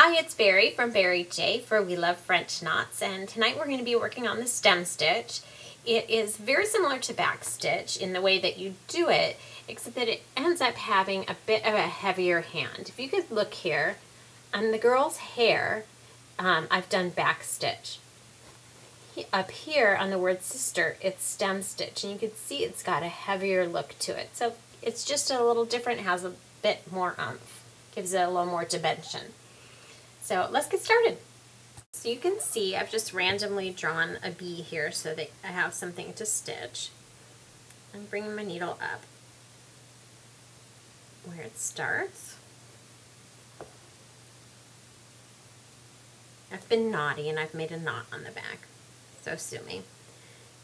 Hi, it's Bari from Bari J for We Love French Knots, and tonight we're going to be working on the stem stitch. It is very similar to back stitch in the way that you do it, except that it ends up having a bit of a heavier hand. If you could look here, on the girl's hair, I've done back stitch. Up here on the word sister, it's stem stitch, and you can see it's got a heavier look to it. So it's just a little different, has a bit more oomph, gives it a little more dimension. So let's get started. So you can see I've just randomly drawn a bee here so that I have something to stitch. I'm bringing my needle up where it starts. I've been naughty and I've made a knot on the back, so sue me.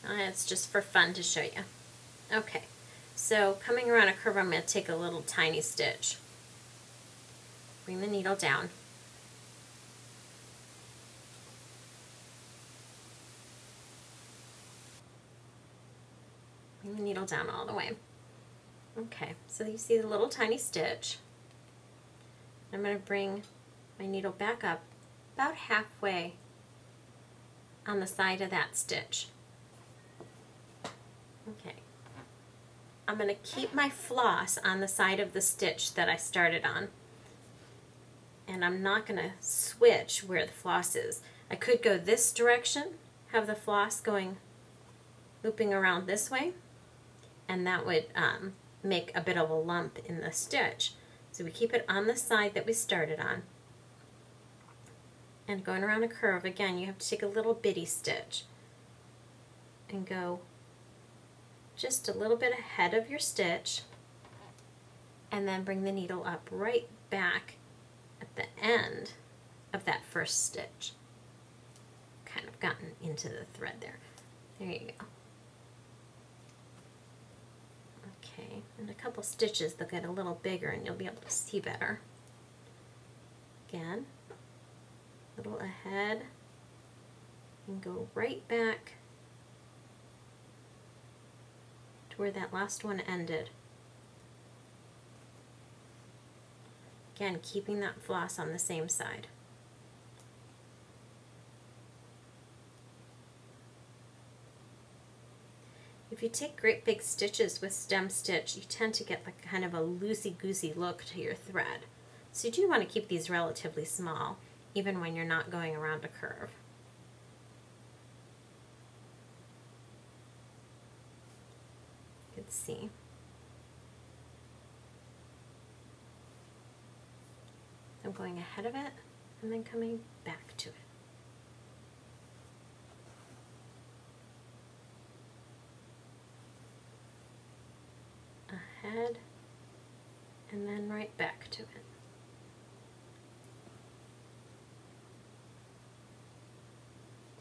It's just for fun to show you. Okay, so coming around a curve, I'm going to take a little tiny stitch. Bring the needle down. Bring the needle down all the way. Okay, so you see the little tiny stitch. I'm going to bring my needle back up about halfway on the side of that stitch. Okay. I'm going to keep my floss on the side of the stitch that I started on. And I'm not going to switch where the floss is. I could go this direction, have the floss going, looping around this way, and that would make a bit of a lump in the stitch. So we keep it on the side that we started on. And going around a curve, again, you have to take a little bitty stitch and go just a little bit ahead of your stitch, and then bring the needle up right back at the end of that first stitch. Kind of gotten into the thread there. There you go. Okay, in a couple stitches they'll get a little bigger and you'll be able to see better. Again, a little ahead and go right back to where that last one ended. Again, keeping that floss on the same side. If you take great big stitches with stem stitch, you tend to get like kind of a loosey-goosey look to your thread. So you do want to keep these relatively small, even when you're not going around a curve. You can see. I'm going ahead of it and then coming back to it. Ahead and then right back to it.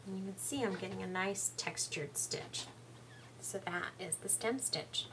And you can see I'm getting a nice textured stitch. So that is the stem stitch.